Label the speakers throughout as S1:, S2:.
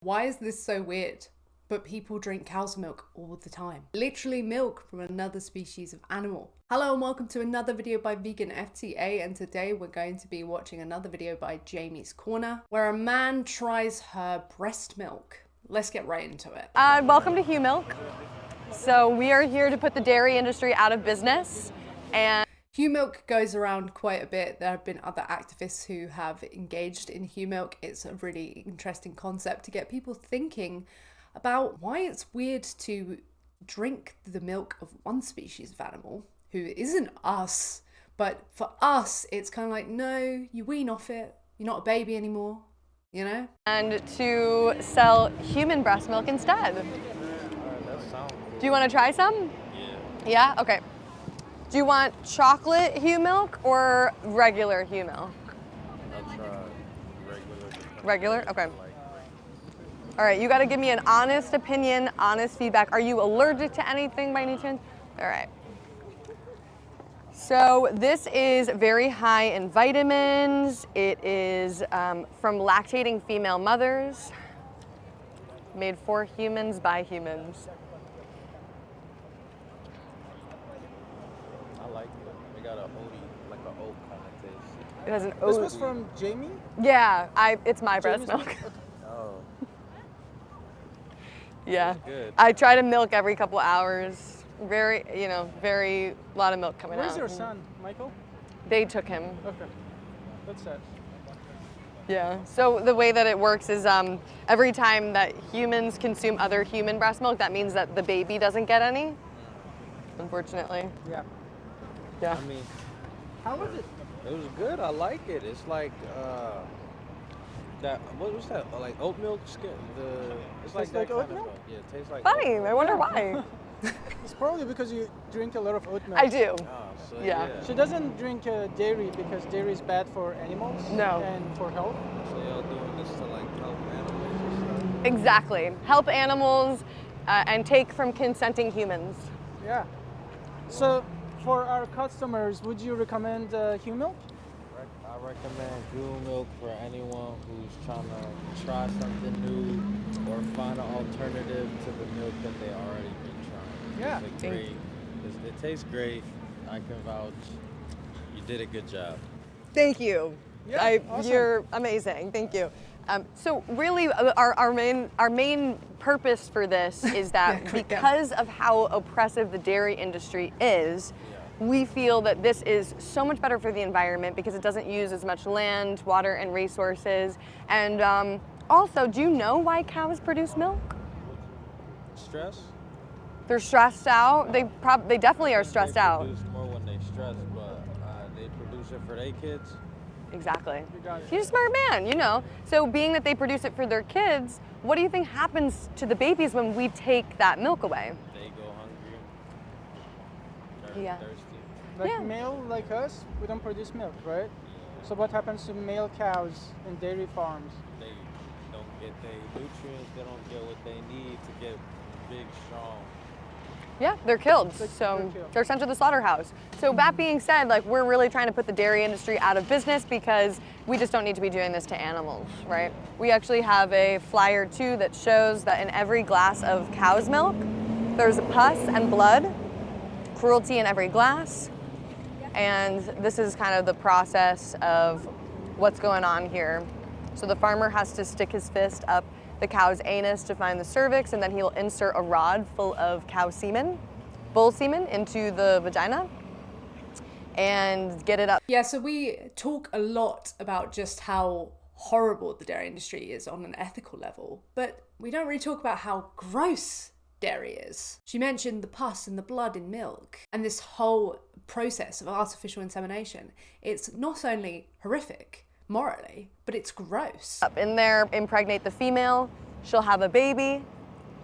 S1: Why is this so weird? But people drink cow's milk all the time. Literally milk from another species of animal. Hello and welcome to another video by Vegan FTA, and today we're going to be watching another video by Jamie's Corner where a man tries her breast milk. Let's get right into it.
S2: Welcome to Humilk. So we are here to put the dairy industry out of business. And
S1: Humilk goes around quite a bit. There have been other activists who have engaged in Humilk. It's a really interesting concept to get people thinking about why it's weird to drink the milk of one species of animal who isn't us, but for us it's kind of like, no, you wean off it, you're not a baby anymore, you know?
S2: And to sell human breast milk instead. Do you want to try some? Yeah? Okay. Do you want chocolate Humilk or regular Humilk?
S3: I'll try regular.
S2: Regular? Okay. All right, you got to give me an honest opinion, honest feedback. Are you allergic to anything by any chance? All right. So this is very high in vitamins. It is from lactating female mothers, made for humans by humans.
S3: I like it. It got a oaty, like an oat kind of taste.
S2: It has an
S4: This
S2: oat.
S4: was from Jamie?
S2: Yeah, it's my breast
S4: Jamie's
S2: milk.
S3: Oh,
S2: Yeah.
S3: good.
S2: I try to milk every couple hours. Very lot of milk coming out.
S4: Where's your son, Michael?
S2: They took him.
S4: Okay, that's sad.
S2: Yeah. So the way that it works is every time that humans consume other human breast milk, that means that the baby doesn't get any. Unfortunately.
S4: Yeah.
S2: Yeah.
S3: I mean,
S4: How was it?
S3: it was good. I like it. It's like that. What was that? Like oat milk skin. It's like
S4: Tastes
S3: that
S4: like
S3: kind
S4: oat
S3: of
S4: milk?
S3: Yeah, it tastes like.
S2: Funny.
S3: oat
S2: I
S3: milk.
S2: wonder why.
S4: It's probably because you drink a lot of oat milk.
S2: I do.
S3: Oh, so
S2: Yeah.
S4: She doesn't drink dairy because dairy is bad for animals
S2: No.
S4: and for health.
S3: So y'all doing this to like help animals and stuff?
S2: Exactly. Help animals and take from consenting humans.
S4: Yeah. So for our customers, would you recommend Humilk?
S3: I recommend Humilk for anyone who's trying to try something new or find an alternative to the milk that they already been trying.
S4: Yeah.
S3: It's a great. It tastes great. I can vouch. You did a good job.
S2: Thank you.
S4: Yeah, awesome.
S2: You're amazing. Thank you. So really, our main purpose for this is that because of how oppressive the dairy industry is, we feel that this is so much better for the environment because it doesn't use as much land, water, and resources. And also, do you know why cows produce milk?
S3: Stress?
S2: They're stressed out. They definitely are stressed
S3: They
S2: out.
S3: produce more when they stress, but they produce it for their kids.
S2: Exactly.
S4: You got it.
S2: He's a smart man, you know. So being that they produce it for their kids, what do you think happens to the babies when we take that milk away?
S3: They go hungry.
S2: Yeah.
S3: Thirsty.
S4: Like
S2: Yeah.
S4: male like us, we don't produce milk, right? So what happens to male cows in dairy farms?
S3: They don't get their nutrients. They don't get what they need to get big, strong.
S2: Yeah, they're killed.
S4: They're
S2: So
S4: killed.
S2: they're sent to the slaughterhouse. So that being said, like we're really trying to put the dairy industry out of business because we just don't need to be doing this to animals, right? We actually have a flyer too that shows that in every glass of cow's milk, there's pus and blood, cruelty in every glass. And this is kind of the process of what's going on here. So the farmer has to stick his fist up the cow's anus to find the cervix, and then he'll insert a rod full of cow semen, bull semen, into the vagina and get it up.
S1: Yeah, so we talk a lot about just how horrible the dairy industry is on an ethical level, but we don't really talk about how gross dairy is. She mentioned the pus and the blood in milk and this whole process of artificial insemination. It's not only horrific morally, but it's gross.
S2: Up in there, impregnate the female, she'll have a baby.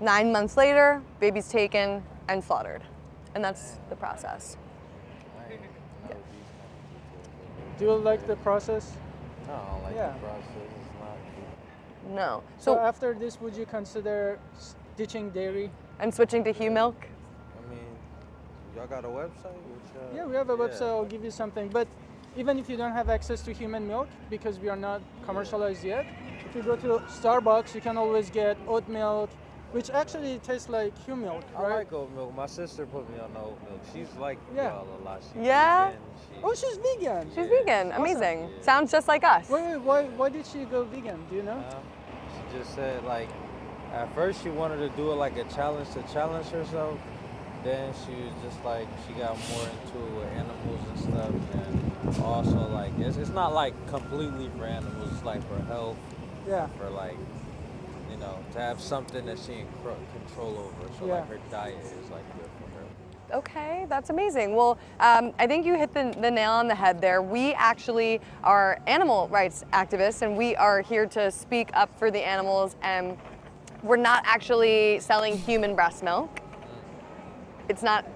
S2: 9 months later, baby's taken and slaughtered. And that's the process.
S4: Do you like the process?
S3: No, I don't like
S4: Yeah.
S3: the process. It's not.
S2: No.
S4: So
S2: So,
S4: after this, would you consider ditching dairy?
S2: and switching to Humilk?
S3: I mean, y'all got a website? Which,
S4: Yeah, we have a website. I'll give you something. But even if you don't have access to human milk, because we are not commercialized yet, if you go to Starbucks, you can always get oat milk, which actually tastes like Humilk,
S3: I
S4: right?
S3: like oat milk. My sister put me on the oat milk. She's like
S4: Yeah.
S3: y'all a lot. She's
S2: Yeah?
S3: vegan.
S4: Oh, she's vegan.
S2: She's
S3: Yeah.
S2: vegan.
S4: Awesome.
S2: Amazing.
S3: Yeah.
S2: Sounds just like us.
S4: Why did she go vegan? Do you know?
S3: She just said like, at first she wanted to do it like a challenge to challenge herself. Then she was just like, she got more into it with animals and stuff. And also like, it's not like completely for animals. It's like for health,
S4: Yeah.
S3: for like, you know, to have something that she can control over. So
S4: Yeah.
S3: like her diet is like good for her.
S2: Okay, that's amazing. Well, I think you hit the nail on the head there. We actually are animal rights activists, and we are here to speak up for the animals. And we're not actually selling human breast milk. It's not,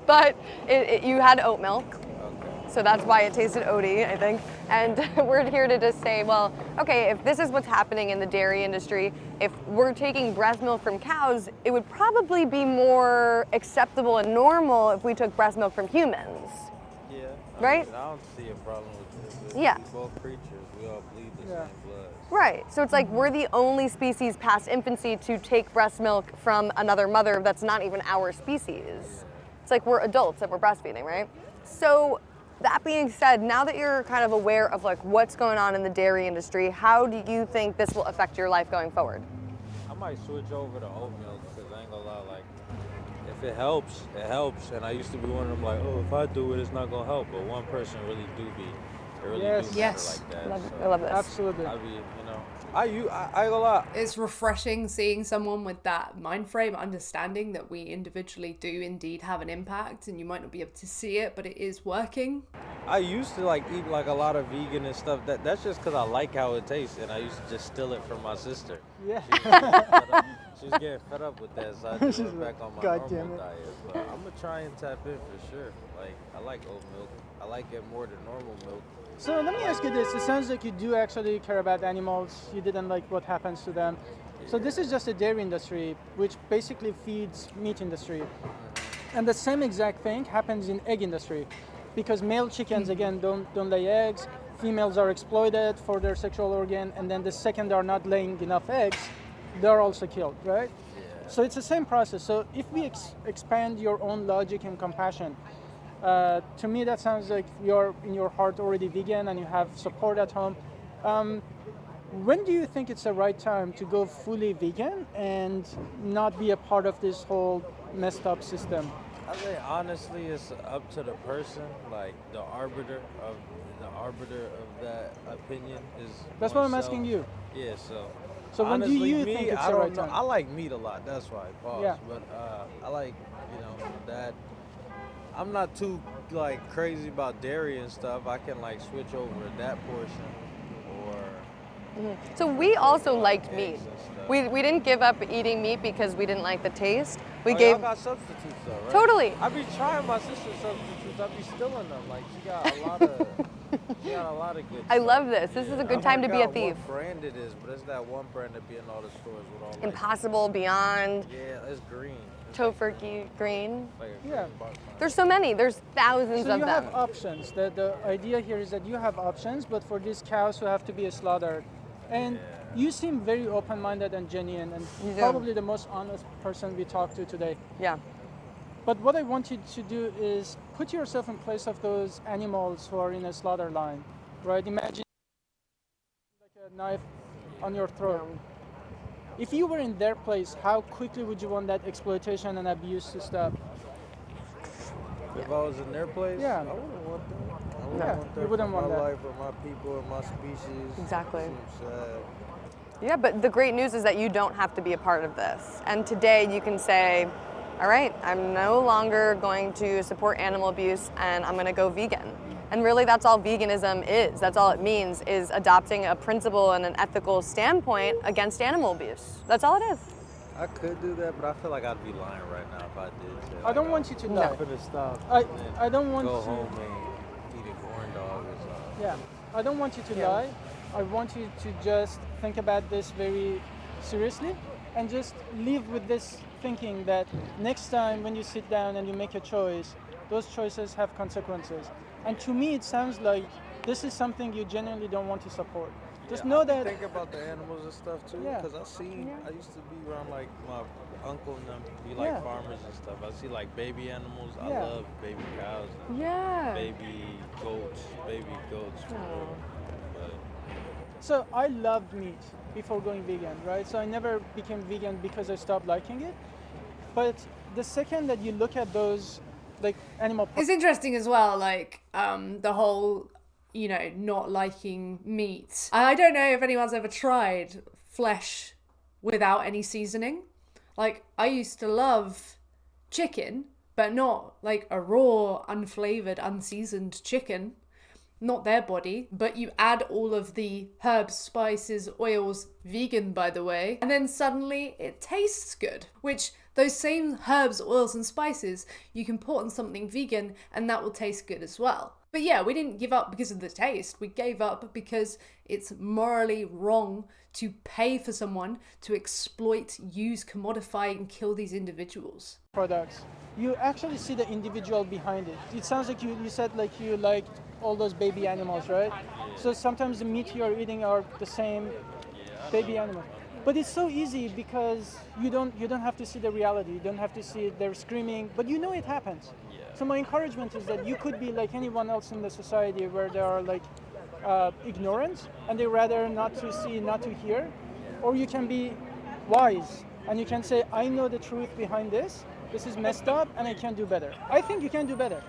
S2: but you had oat milk.
S3: Okay.
S2: So that's why it tasted oaty, I think. And we're here to just say, well, okay, if this is what's happening in the dairy industry, if we're taking breast milk from cows, it would probably be more acceptable and normal if we took breast milk from humans.
S3: Yeah.
S2: Right?
S3: I don't see a problem with it.
S2: Yeah.
S3: We're both creatures. We all bleed the
S4: Yeah.
S3: same blood.
S2: Right, so it's like we're the only species past infancy to take breast milk from another mother that's not even our species. It's like we're adults that we're breastfeeding, right? So that being said, now that you're kind of aware of like what's going on in the dairy industry, how do you think this will affect your life going forward?
S3: I might switch over to oat milk because I ain't gonna lie, like, if it helps, it helps. And I used to be one of them like, oh, if I do it, it's not gonna help. But one person really do be, it really
S4: Yes.
S3: do matter
S1: Yes.
S3: like that.
S2: I love this.
S4: Absolutely.
S3: I be, you know, I ain't gonna lie.
S1: It's refreshing seeing someone with that mind frame, understanding that we individually do indeed have an impact, and you might not be able to see it, but it is working.
S3: I used to like eat like a lot of vegan and stuff. That's just because I like how it tastes, and I used to just steal it from my sister.
S4: Yeah.
S3: She was getting fed up with that, so I just went back on my
S4: God damn
S3: normal
S4: it.
S3: diet. But I'm gonna try and tap in for sure. Like, I like oat milk. I like it more than normal milk.
S4: So let me ask you this. It sounds like you do actually care about animals. You didn't like what happens to them. So this is just a dairy industry, which basically feeds meat industry. And the same exact thing happens in egg industry. Because male chickens, again, don't lay eggs. Females are exploited for their sexual organ. And then the second they're not laying enough eggs, they're also killed, right? So it's the same process. So if we expand your own logic and compassion, to me that sounds like you're in your heart already vegan and you have support at home. When do you think it's the right time to go fully vegan and not be a part of this whole messed up system?
S3: I think honestly, it's up to the person. Like the arbiter of that opinion is.
S4: That's what I'm
S3: oneself.
S4: asking you.
S3: Yeah. So.
S4: So when do
S3: honestly,
S4: you
S3: me,
S4: think it's
S3: I
S4: the
S3: don't
S4: right
S3: know.
S4: time?
S3: I like meat a lot. That's why. Pause.
S4: Yeah.
S3: But I like, that. I'm not too like crazy about dairy and stuff. I can like switch over that portion, or
S2: So we also liked meat.
S3: eggs and stuff.
S2: We didn't give up eating meat because we didn't like the taste. We
S3: Oh,
S2: gave
S3: y'all got substitutes though, right?
S2: Totally.
S3: I be trying my sister's substitutes. I be stealing them. Like she got a lot of, good.
S2: I
S3: stuff.
S2: love this. This is a good time to be a thief.
S3: What brand it is, but it's that one brand that be in all the stores with all like,
S2: Impossible, Beyond,
S3: yeah, it's green. It's like
S2: Tofurkey, Green.
S3: Like a
S4: Yeah.
S3: green box on it.
S2: There's so many. There's thousands
S4: So
S2: of
S4: you
S2: them.
S4: have options. The idea here is that you have options, but for these cows who have to be slaughtered. And you seem very open-minded and genuine, and
S2: You do.
S4: probably the most honest person we talked to today.
S2: Yeah.
S4: But what I want you to do is put yourself in place of those animals who are in a slaughter line, right? Imagine like a knife on your throat. If you were in their place, how quickly would you want that exploitation and abuse to stop?
S3: If I was in their place,
S4: Yeah.
S3: I wouldn't want that. I wouldn't
S4: Yeah,
S3: want
S4: you
S3: that
S4: wouldn't
S3: for
S4: want
S3: my
S4: that.
S3: life or my people or my species.
S2: Exactly.
S3: Seems sad.
S2: Yeah, but the great news is that you don't have to be a part of this. And today you can say, all right, I'm no longer going to support animal abuse and I'm going to go vegan. And really that's all veganism is. That's all it means, is adopting a principle and an ethical standpoint against animal abuse. That's all it is.
S3: I could do that, but I feel like I'd be lying right now if I did. Say,
S4: I don't
S3: like,
S4: want you to
S3: I'm
S4: lie.
S3: gonna stop.
S4: I-
S3: and then
S4: I don't want
S3: go
S4: to-
S3: home and eat a corn dog or something.
S4: Yeah, I don't want you to
S2: Yeah.
S4: lie. I want you to just think about this very seriously and just live with this thinking that next time when you sit down and you make a choice, those choices have consequences. And to me, it sounds like this is something you genuinely don't want to support. Just
S3: Yeah,
S4: know
S3: I
S4: that.
S3: think about the animals and stuff too,
S4: Yeah.
S3: because I used to be around like my uncle and them be like
S4: Yeah.
S3: farmers and stuff. I see like baby animals. I
S4: Yeah.
S3: love baby cows and
S2: Yeah.
S3: baby goats for real. But
S4: So I loved meat before going vegan, right? So I never became vegan because I stopped liking it. But the second that you look at those like animal
S1: It's interesting as well, like the whole, you know, not liking meat. I don't know if anyone's ever tried flesh without any seasoning. Like, I used to love chicken, but not like a raw, unflavored, unseasoned chicken. Not their body, but you add all of the herbs, spices, oils, vegan by the way, and then suddenly it tastes good. Which those same herbs, oils, and spices you can put on something vegan and that will taste good as well. But yeah, we didn't give up because of the taste. We gave up because it's morally wrong to pay for someone to exploit, use, commodify, and kill these individuals.
S4: products, you actually see the individual behind it. It sounds like you said like you liked all those baby animals, right? So sometimes the meat you're eating are the same baby animals. But it's so easy because you don't have to see the reality. You don't have to see they're screaming, but you know it happens. So my encouragement is that you could be like anyone else in the society where they are like ignorant and they rather not to see, not to hear, or you can be wise and you can say, I know the truth behind this. This is messed up and I can do better. I think you can do better.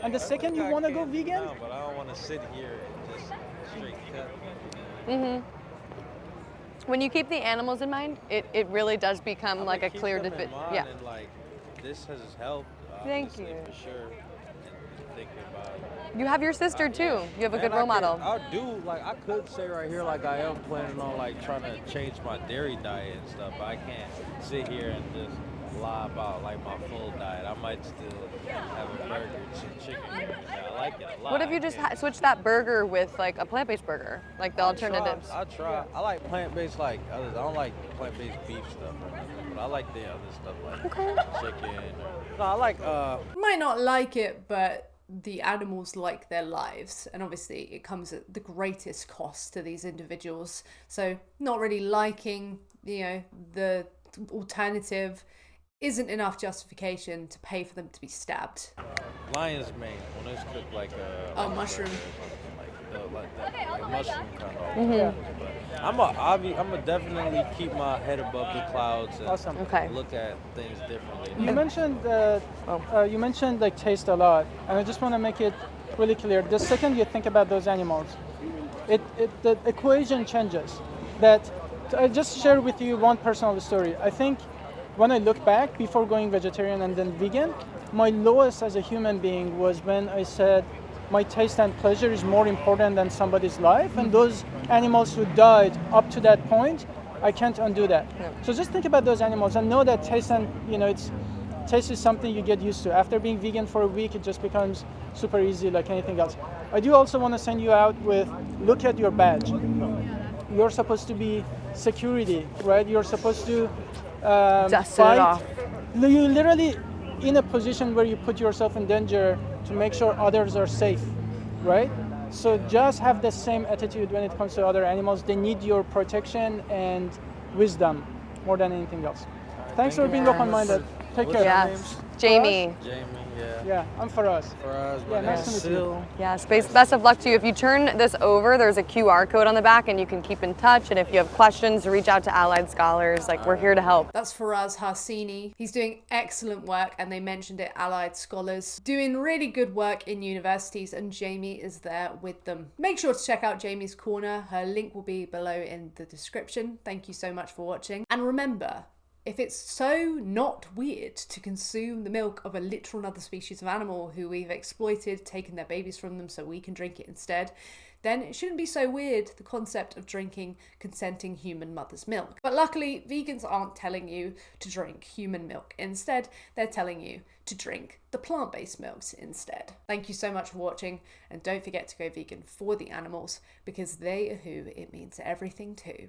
S4: And the second you want to go vegan,
S3: no, but I don't want to sit here and just straight cut.
S2: When you keep the animals in mind, it really does become like a
S3: Keep
S2: clear
S3: them in
S2: division.
S3: mind
S2: Yeah.
S3: And like this has helped.
S2: Thank
S3: Obviously,
S2: you.
S3: for sure. And thinking about it.
S2: You have your sister too. You have a good
S3: And
S2: role model.
S3: I do like I could say right here like I am planning on like trying to change my dairy diet and stuff, but I can't sit here and just lie about like my full diet. I might still have a burger, chicken. Yeah, I like it a lot.
S2: What if you just switch that burger with like a plant-based burger, like the alternatives?
S3: I try. I like plant-based like others. I don't like plant-based beef stuff or nothing, but I like the other stuff like chicken. No, I like
S1: Might not like it, but the animals like their lives, and obviously it comes at the greatest cost to these individuals. So not really liking, you know, the alternative isn't enough justification to pay for them to be stabbed.
S3: lion's mane when it's cooked like a
S1: Mushroom.
S3: like the mushroom kind of.
S4: yeah.
S3: But I'm a definitely keep my head above the clouds and
S4: Awesome.
S2: Okay.
S3: look at things differently.
S4: You mentioned like taste a lot, and I just want to make it really clear. The second you think about those animals, the equation changes. That I just share with you one personal story. I think when I look back before going vegetarian and then vegan, my lowest as a human being was when I said my taste and pleasure is more important than somebody's life, and those animals who died up to that point, I can't undo that.
S2: No.
S4: So just think about those animals and know that taste and taste is something you get used to. After being vegan for a week, it just becomes super easy like anything else. I do also want to send you out with, look at your badge. You're supposed to be security, right? You're supposed to
S2: Dust it
S4: fight.
S2: off.
S4: You literally in a position where you put yourself in danger to make sure others are safe, right? So just have the same attitude when it comes to other animals. They need your protection and wisdom more than anything else. Thanks for being open-minded. Take care.
S2: Yes. Jamie.
S3: Jamie, yeah.
S4: Yeah, I'm for us.
S3: For us,
S4: Yeah,
S3: my
S4: nice
S3: name's
S4: to meet you.
S3: Sil.
S2: Yeah, best of luck to you. If you turn this over, there's a QR code on the back and you can keep in touch. And if you have questions, reach out to Allied Scholars. Like, we're here to help.
S1: That's Faraz Harsini. He's doing excellent work, and they mentioned it, Allied Scholars, doing really good work in universities, and Jamie is there with them. Make sure to check out Jamie's Corner. Her link will be below in the description. Thank you so much for watching. And remember, if it's so not weird to consume the milk of a literal another species of animal who we've exploited, taken their babies from them so we can drink it instead, then it shouldn't be so weird, the concept of drinking consenting human mother's milk. But luckily, vegans aren't telling you to drink human milk. Instead, they're telling you to drink the plant-based milks instead. Thank you so much for watching, and don't forget to go vegan for the animals, because they are who it means everything to.